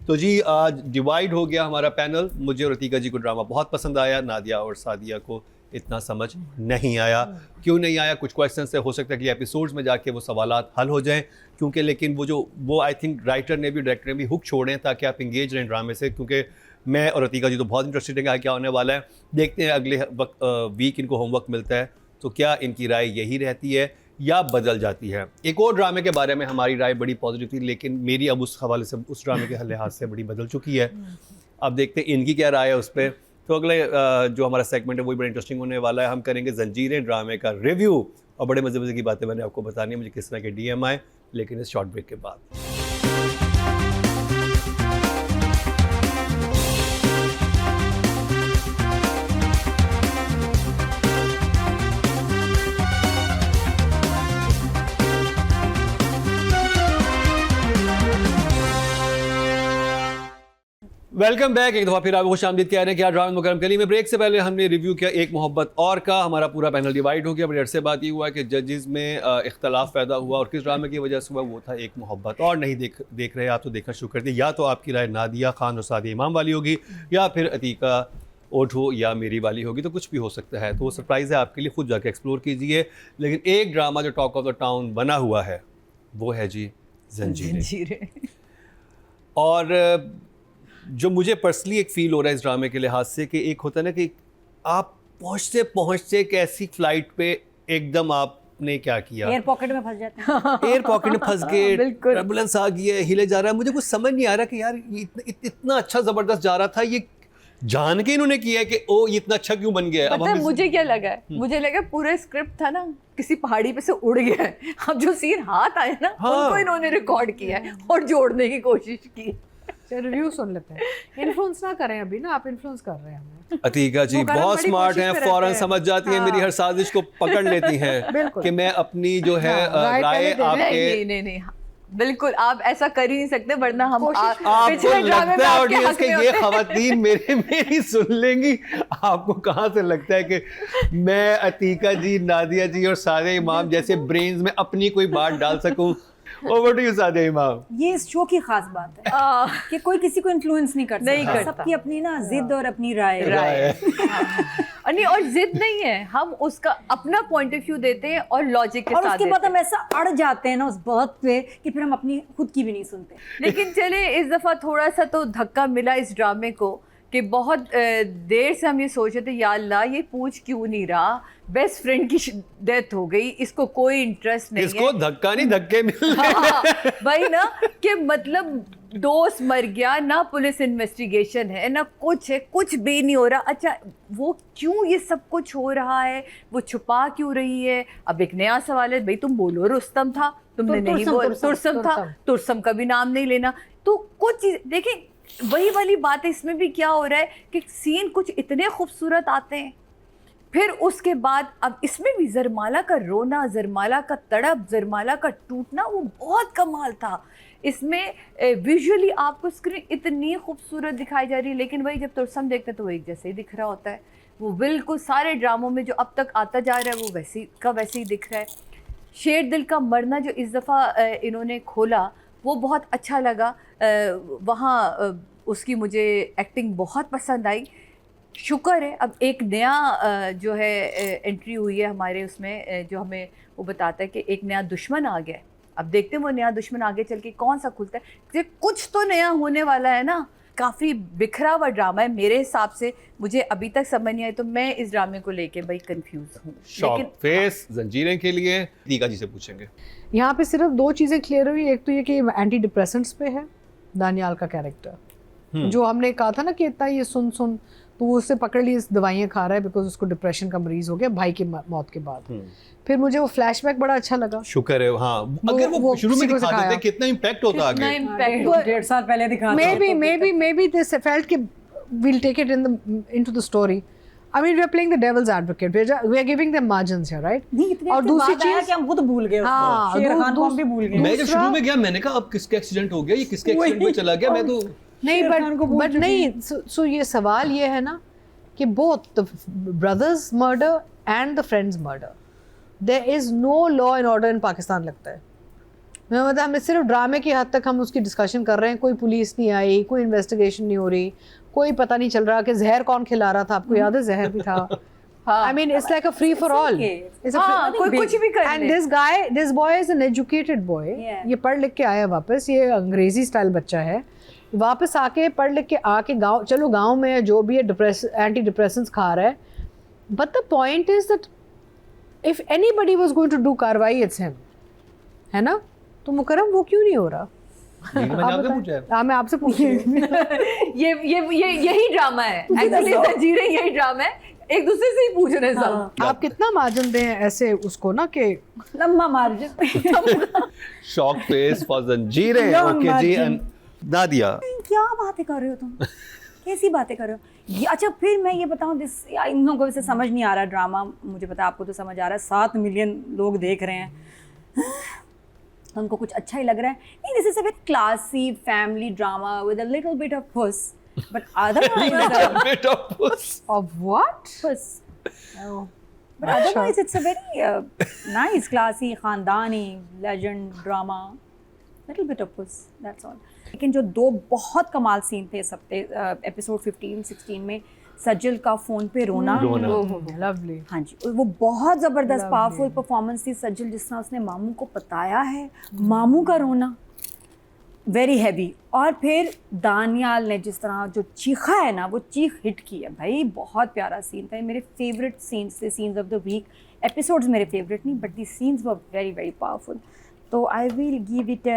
तो जी आज डिवाइड हो गया हमारा पैनल. मुझे और अतीका जी को ड्रामा बहुत पसंद आया, नादिया और सादिया को इतना समझ नहीं आया। क्यों नहीं आया, कुछ क्वेश्चन से हो सकता है कि एपिसोड्स में जाके वो सवालात हल हो जाएं, क्योंकि लेकिन वो आई थिंक राइटर ने भी डायरेक्टर ने भी हुक छोड़े ताकि आप इंगेज रहें ड्रामे से, क्योंकि मैं और अतीका जी तो बहुत इंटरेस्टेड है क्या होने वाला है। देखते हैं अगले वीक इनको होमवर्क मिलता है तो क्या इनकी राय यही रहती है या बदल जाती है। एक और ड्रामे के बारे में हमारी राय बड़ी पॉजिटिव थी, लेकिन मेरी अब उस हवाले से उस ड्रामे के लिहाज से बड़ी बदल चुकी है। अब देखते हैं इनकी क्या राय है उस पर। तो अगले जो हमारा सेगमेंट है वही बड़ा इंटरेस्टिंग होने वाला है। हम करेंगे जंजीरें ड्रामे का रिव्यू और बड़े मज़े मज़े की बातें मैंने आपको बतानी है, मुझे किस तरह के DM आए, लेकिन इस शॉर्ट ब्रेक के बाद। Welcome back. एक दफ़ा फिर आपको खुश आमदीद कह रहे हैं कि ड्रामा मुकरम कली में। ब्रेक से पहले हमने रिव्यू किया एक मोहब्बत और का, हमारा पूरा पैनल डिवाइड हो गया। बड़ी अर्से बात ये हुआ कि जजेस में इख्तलाफ पैदा हुआ और किस ड्रामे की वजह से हुआ, वो था एक मोहब्बत और। नहीं देख रहे आप तो देखना शुरू कर दिए। या तो आपकी राय नादिया खान और सादिया इमाम वाली होगी या फिर अतीका ओठो या मेरी वाली होगी, तो कुछ भी हो सकता है। तो वो सरप्राइज़ है आपके लिए, खुद जाके एक्सप्लोर कीजिए। लेकिन एक ड्रामा जो टॉक ऑफ द टाउन बना हुआ है वो है जी जंजीरें। और जो मुझे पर्सनली एक फ़ील हो रहा है इस ड्रामे के लिहाज से कि एक होता है ना कि आप पहुँचते पहुँचते एक ऐसी फ्लाइट पे एकदम आपने क्या किया, एयर पॉकेट में फंस जाते हैं। एयर पॉकेट में फंस गए, बिल्कुल। टर्बुलेंस आ गई है, हिले जा रहा है। मुझे कुछ समझ नहीं आ रहा कि यार ये इतना अच्छा ज़बरदस्त जा रहा था, ये जान के इन्होंने किया है कि ओ ये इतना अच्छा क्यों बन गया है। अब पता है हम मुझे क्या लगा है, मुझे लगा पूरा स्क्रिप्ट था ना किसी पहाड़ी पे से उड़ गया है। अब जो सीन हाथ आए ना उनको इन्होंने रिकॉर्ड किया है और जोड़ने की कोशिश की। रिव्यू सुन लेते हैं। इन्फ्लुएंस ना करें अभी ना, आप इन्फ्लुएंस कर रहे हैं हमें। अतीका जी मुकरम बहुत बड़ी स्मार्ट कोशिश हैं, में फौरन रहते हैं। समझ जाती हैं, मेरी हर साजिश को पकड़ लेती हैं बिल्कुल। कि मैं अपनी जो है राय राय पहले दे- आपके नहीं, बिल्कुल आप ऐसा कर ही नहीं सकते, वरना हम कोशिश- आपको पिछले ड्रामे में लगता है आपके ऑडियंस हक के में ये होते हैं। खवातीन मेरी सुन लेंगी। आपको कहाँ से लगता है कि मैं अतीका जी, नादिया जी और सारे इमाम जैसे ब्रेन्स में अपनी कोई बात डाल सकूं? ओवर टू यू सादिया इमाम। ये इस शो की खास बात है कि कोई किसी को इन्फ्लुएंस नहीं करता। नहीं करता। सबकी अपनी ना जिद और अपनी राय नहीं, और जिद नहीं है, हम उसका अपना पॉइंट ऑफ व्यू देते हैं और लॉजिक के और साथ उसके देते बाद हैं। हम ऐसा अड़ जाते हैं ना उस बात पे कि फिर हम अपनी खुद की भी नहीं सुनते। लेकिन चले इस दफ़ा थोड़ा सा तो धक्का मिला इस ड्रामे को कि बहुत देर से हम ये सोच रहे थे या अल्लाह ये पूछ क्यों नहीं रहा, बेस्ट फ्रेंड की डेथ हो गई, इसको कोई इंटरेस्ट नहीं इसको है। धक्का नहीं धक्के मिल रहे। हाँ, वही ना कि मतलब दोस्त मर गया ना, पुलिस इन्वेस्टिगेशन है ना, कुछ है, कुछ भी नहीं हो रहा। अच्छा वो क्यों ये सब कुछ हो रहा है, वो छुपा क्यों रही है। अब एक नया सवाल है, भाई तुम बोलो रुस्तम था, तुमने नहीं बोला तुरसम था, तुरसम का भी नाम नहीं लेना। तो कुछ चीज देखिए, वही वाली बात है, इसमें भी क्या हो रहा है कि सीन कुछ इतने खूबसूरत आते हैं, फिर उसके बाद अब इसमें भी जरमाला का रोना, जरमाला का तड़प, जरमाला का टूटना, वो बहुत कमाल था। इसमें विजुअली आपको स्क्रीन इतनी खूबसूरत दिखाई जा रही है, लेकिन वही जब तुरसम देखते हैं तो वो एक जैसे ही दिख रहा होता है। वो बिल्कुल सारे ड्रामों में जो अब तक आता जा रहा है वो वैसे का वैसे ही दिख रहा है। शेर दिल का मरना जो इस दफ़ा इन्होंने खोला वो बहुत अच्छा लगा। वहाँ उसकी मुझे एक्टिंग बहुत पसंद आई। शुक्र है अब एक नया जो है एंट्री हुई है हमारे उसमें, जो हमें वो बताता है कि एक नया दुश्मन आ गया है। अब देखते हैं वो नया दुश्मन आगे चल के कौन सा खुलता है, कि कुछ तो नया होने वाला है ना। काफ़ी बिखरा हुआ ड्रामा है मेरे हिसाब से, मुझे अभी तक समझ नहीं आई, तो मैं इस ड्रामे को लेके भाई कंफ्यूज हूँ। शॉक फेस जंजीरें के लिए दीका जी से पूछेंगे। यहाँ पे सिर्फ दो चीज़ें क्लियर हुई। एक तो ये कि एंटी डिप्रेसेंट्स पे है दानियाल का कैरेक्टर, जो हमने कहा था ना कि इतना ये सुन तो वो उससे पकड़ ली, दवाइयाँ खा रहा है बिकॉज उसको डिप्रेशन का मरीज हो गया भाई की मौत के बाद। फिर मुझे वो फ्लैशबैक बड़ा अच्छा लगा। शुक्र है। हाँ, अगर वो शुरू में दिखा देते कितना इम्पैक्ट होता आगे। 1.5 साल पहले दिखा maybe they felt कि we'll take it into the story. I mean, we are playing the devil's advocate. We are giving them margins here, right? नहीं, इतने और दूसरी चीज कि हम खुद भूल गए उसको। हाँ, शेर खान को हम भी भूल गए। मैं जब शुरू में गया मैंने कहा अब किसका एक्सीडेंट हो गया, ये किसके एक्सीडेंट में चला गया, मैं तो नहीं, शेर खान को भूल बट नहीं, so ये सवाल ये है ना कि both the brothers murder and the friends murder, there is no law and order in Pakistan लगता है। मैं मतलब हमें सिर्फ ड्रामे की हद तक हम उसकी डिस्कशन कर रहे हैं, कोई पुलिस नहीं आई, कोई इन्वेस्टिगेशन नहीं हो रही, कोई पता नहीं चल रहा कि जहर कौन खिला रहा था। आपको याद है जहर भी था, हाँ। I mean, it's like a free for all. okay. It's a हाँ, कोई कुछ भी कर And ले। this boy is an educated boy. Yeah. ये पढ़ लिख के आया वापस, ये अंग्रेजी स्टाइल बच्चा है, वापस आके पढ़ लिख के आके गांव, चलो गांव में है जो भी है, एंटी डिप्रेसेंट्स खा रहा है, but the point is that if anybody was going to do कार्रवाई it's him, है ना? तो मुकरम वो क्यों नहीं हो रहा? लेकिन मैंने आपसे पूछा है। हाँ, मैं आपसे पूछ रही हूँ। ये यही ड्रामा है एक्चुअली, जंजीरें यही ड्रामा है, एक दूसरे से ही पूछ रहे हैं सब। आप कितना मार्जिन दें ऐसे उसको ना कि लंबा मार्जिन। शॉक फेस फॉर जंजीरें। Long ओके जी, margin. नादिया। क्या बातें कर रहे हो तुम? कैसी बातें कर रहे हो? अच्छा फिर मैं ये बताऊं, इन लोगों को वैसे समझ नहीं आ रहा ड्रामा, मुझे पता है आपको तो समझ आ रहा है, 7 मिलियन लोग देख रहे हैं, तो उनको कुछ अच्छा ही लग रहा है। नहीं, this is a very classy family drama with a little bit of puss, but otherwise Bit of puss. of what? पुस, but otherwise it's a very nice classy खानदानी legend drama, little bit of पुस, that's all. लेकिन जो 2 बहुत कमाल scene थे सब episode 15-16 में, सज्जल का फोन पे रोना, Lovely. हाँ जी, वो बहुत ज़बरदस्त Lovely. पावरफुल परफॉर्मेंस थी। सज्जल जिस तरह उसने मामू को बताया है, मामू का रोना वेरी हैवी, और फिर दानियाल ने जिस तरह जो चीखा है ना, वो चीख हिट की है भाई, बहुत प्यारा सीन था। ये मेरे फेवरेट सीन्स थे, scenes of the week. Episodes मेरे फेवरेट नहीं, but the scenes were very very powerful. तो I will give it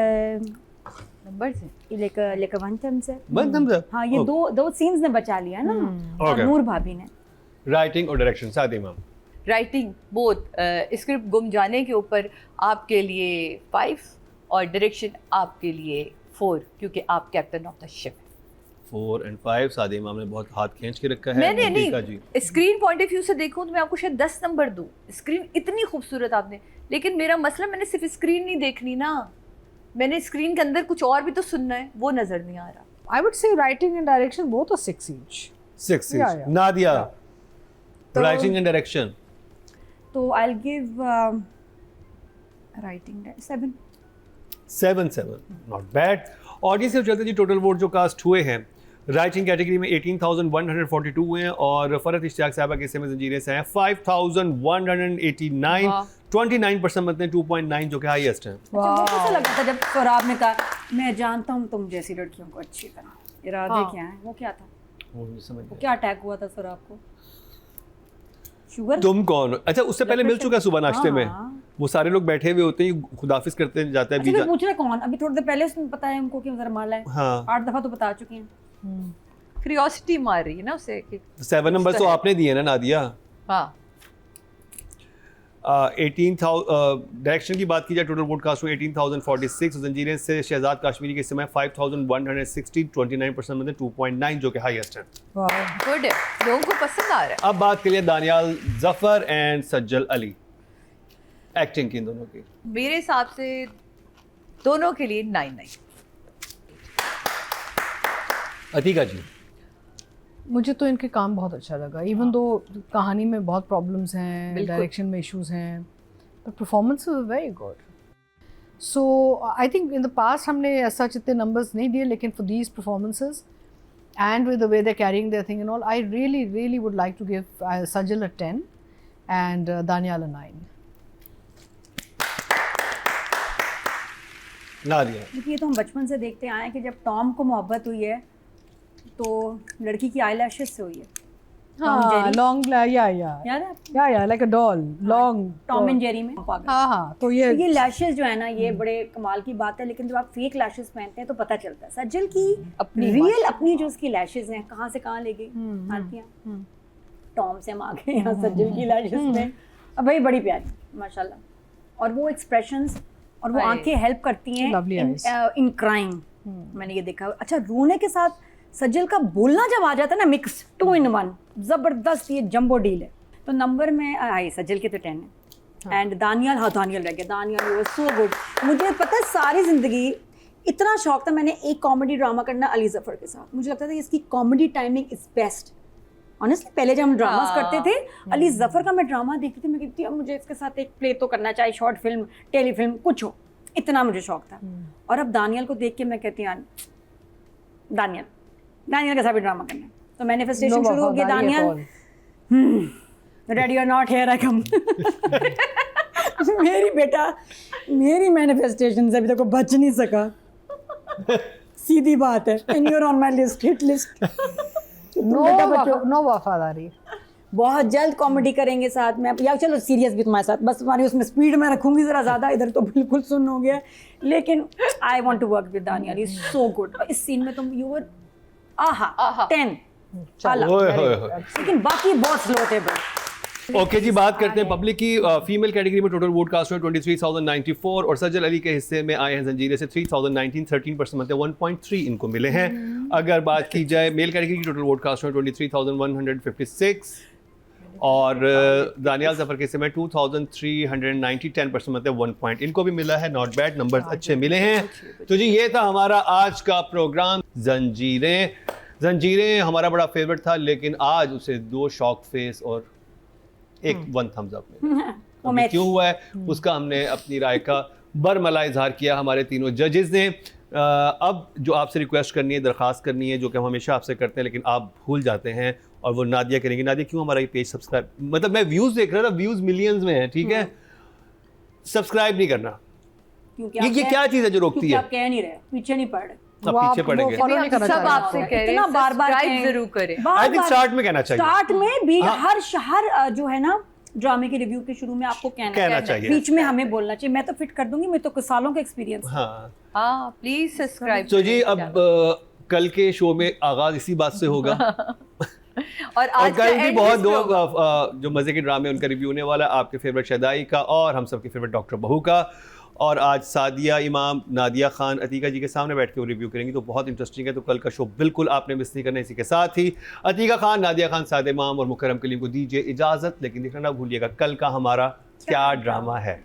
number से like a one thumbs up. One thumbs up? हाँ, ये Okay. दो सीन्स ने बचा लिया ना, और Okay. नूर भाभी ने। राइटिंग और डायरेक्शन साथ मैम। राइटिंग बोथ, स्क्रिप्ट गुम जाने के ऊपर आपके लिए 5 और डायरेक्शन आपके लिए 4, क्योंकि आप कैप्टन ऑफ द शिप। 4 और 5 सादी मैम ने बहुत हाथ खींच के रखा है। मैंने दीपिका जी। नहीं, स्क्रीन पॉइंट ऑफ व्यू से देखूं तो मैं आपको शायद 10 नंबर दूं। स्क्रीन इतनी खूबसूरत आपने, लेकिन मेरा मसला, मैंने सिर्फ स्क्रीन नहीं देखनी ना, मैंने स्क्रीन के अंदर कुछ और भी तो सुनना है, वो नजर नहीं आ रहा। I would say writing and direction both are 6 each. 6 Yeah, yeah. Nadia. तो- राइटिंग एंड डायरेक्शन। तो I will give writing 7। 7 not bad. Audience से चलते जी टोटल वोट जो कास्ट हुए हैं, राइटिंग कैटेगरी में 18,142 हुए हैं, और फरहत इश्तियाक साहबा के समय जंजीरें से हैं 5,189, वाह। 29% बनते हैं 2.9, जो कि हाईएस्ट है। अच्छा, वो कैसा लगा था जब सौराब ने कहा मैं जानता हूँ तुम जैसी लड़कियों को अच्छी तरह, इरादे हाँ। क्या हैं? वो क्या था? वो भी समझ वो गया। क्या अटैक हुआ था सौराब को? शुगर? तुम कौन हो? अच्छा, उससे पहले मिल चुका है सुबह नाश्ते में। हाँ। वो सारे लोग बैठे हुए होते हैं, खुदाफिज करते जाता है अच्छा, फिर बीजा। पूछ रहे कौन? अभी थोड़ी देर पहले उसने बताया हमको कि उधर माला है। हाँ। 8 दफा तो बता चुके हैं। क्यूरियोसिटी मार रही है ना उसे कि 7 नंबर तो आपने दिए ना नादिया। हाँ। 18,000 डायरेक्शन की बात की जाए, टोटल वोट कास्ट हुए 18,046, जंजीरें से शहजाद काश्मीरी के समय 5,160, 29% में 2.9, जो कि हाईएस्ट है। गुड है, लोगों को पसंद आ रहा है। अब बात करिए Daniyal Zafar and Sajal Ali, acting की इन दोनों की। मेरे हिसाब से दोनों के लिए 9-9। अतीका जी। मुझे तो इनके काम बहुत अच्छा लगा, इवन दो कहानी में बहुत प्रॉब्लम्स हैं, बिल्कुल। डायरेक्शन में इश्यूज हैं, but performance was very good. So I think in the past हमने ऐसा इतने नंबर्स नहीं दिए, लेकिन for these performances and with the way they carrying their thing and all, I really would like to give Sajjal a 10 and Daniyal a 9। Nadia. देखिए, ये तो हम बचपन से देखते आए हैं कि जब टॉम को मोहब्बत हुई है तो लड़की की आई लैशेस से हुई है। हाँ, लॉन्ग या याद है आपको? या like a doll, long Tom and Jerry में पागल। हाँ, तो ये ये लैशेस जो है ना, ये बड़े कमाल की बात है, लेकिन जब आप फेक लैशेस पहनते हैं तो पता चलता है। सज्जल की अपनी रियल अपनी जो उसकी लैशेस हैं, कहाँ से कहाँ ले गई आरतियाँ। टॉम से हम आ गए यहाँ सज्जल की लैशेस में। अब भाई बड़ी प्यारी माशाल्लाह, और वो एक्सप्रेशंस और वो Right. आंखें हेल्प करती हैं Lovely eyes. In crime. मैंने ये देखा। अच्छा, रोने के साथ सज्जल का बोलना जब आ जाता है ना, मिक्स 2 in 1, जबरदस्त ये जंबो डील है। तो नंबर में आई सज्जल के तो 10 है। एंड दानियाल, हाँ दानियाल रह गया, दानियाल वाज सो गुड। मुझे पता है सारी जिंदगी इतना शौक था, मैंने एक कॉमेडी ड्रामा करना अली जफर के साथ। मुझे लगता था इसकी comedy timing is best. Honestly पहले जब हम ड्रामास हाँ। करते थे, अली जफर का मैं ड्रामा देखती थी, मैं कहती थी अब मुझे इसके साथ एक प्ले तो करना चाहिए, शॉर्ट फिल्म, टेलीफिल्म, कुछ हो, इतना मुझे शौक था। और अब दानियाल को देख के मैं कहती हूँ दानियाल के साथ भी ड्रामा करना है। तो मैनिफेस्टेशन शुरू हो गया। Daniyal daddy are not here, I come. मेरी बेटा, मेरी मैनिफेस्टेशन से अभी तक बच नहीं सका, सीधी बात है। And you are on my list, hit list. No वफादारी। बहुत जल्द कॉमेडी करेंगे साथ में, या चलो सीरियस भी तुम्हारे साथ, बस तुम्हारी उसमें स्पीड में रखूंगी ज़रा ज़्यादा, इधर तो बिल्कुल सुन हो गया। लेकिन I want to work with Daniyal, is so good. इस सीन में तुम यू वर आहा 10 आला, लेकिन बाकी बहुत स्लो थे बस। ओके जी, बात करते हैं पब्लिक की। फीमेल कैटेगरी में टोटल वोट कास्ट हुए 23,094 और सज्जल अली के हिस्से में आए हैं जंजीरे से 3,019, 13% मतलब 1.3 इनको मिले हैं। अगर बात की जाए मेल कैटेगरी की, टोटल वोट कास्ट हुए 23,156 और दानियाल जफर के हिस्से में 2,390, 10% मतलब 1 पॉइंट इनको भी मिला है। नॉट बैड, नंबर अच्छे मिले हैं। तो जी ये था हमारा आज का प्रोग्राम जंजीरें हमारा बड़ा फेवरेट था, लेकिन आज उसे 2 शॉक फेस और एक 1 थम्स अप में क्यों हुआ है उसका हमने अपनी राय का बरमला इजहार किया हमारे तीनों जजेस ने। अब जो आपसे रिक्वेस्ट करनी है, दरख्वास्त करनी है, जो कि हम हमेशा आपसे करते हैं लेकिन आप भूल जाते हैं, और वो नादिया करेंगे। नादिया क्यों हमारा ये पेज सब्सक्राइब, मतलब मैं व्यूज़ देख रहा था, व्यूज़ मिलियंस में है, ठीक है, सब्सक्राइब नहीं करना। ये क्या चीज़ है जो रोकती है? आप कह नहीं रहे, पीछे नहीं पड़ रहे, अब पीछे पड़ेंगे। सब आपसे कह रहे हैं, सब्सक्राइब जरूर करें। आई थिंक स्टार्ट में कहना चाहिए, स्टार्ट में भी हर जो है ना ड्रामे के रिव्यू के शुरू में आपको कहना चाहिए, बीच में हमें बोलना चाहिए। मैं तो फिट कर दूंगी, मैं तो कुछ सालों का एक्सपीरियंस। हाँ प्लीज सब्सक्राइब। तो जी अब कल के शो में आगाज इसी बात से होगा और आज कल भी बहुत दो जो मजे के ड्रामे उनका रिव्यू होने वाला है, आपके फेवरेट शदाई का और हम सबके फेवरेट डॉक्टर बहू का। और आज सादिया इमाम, नादिया खान, अतीका जी के सामने बैठ के वो रिव्यू करेंगी, तो बहुत इंटरेस्टिंग है। तो कल का शो बिल्कुल आपने मिस नहीं करना। इसी के साथ ही अतीका खान, नादिया खान, सादिया इमाम और मुकर्रम कलीम को दीजिए इजाज़त, लेकिन देखना ना भूलिएगा कल का हमारा क्या ड्रामा है।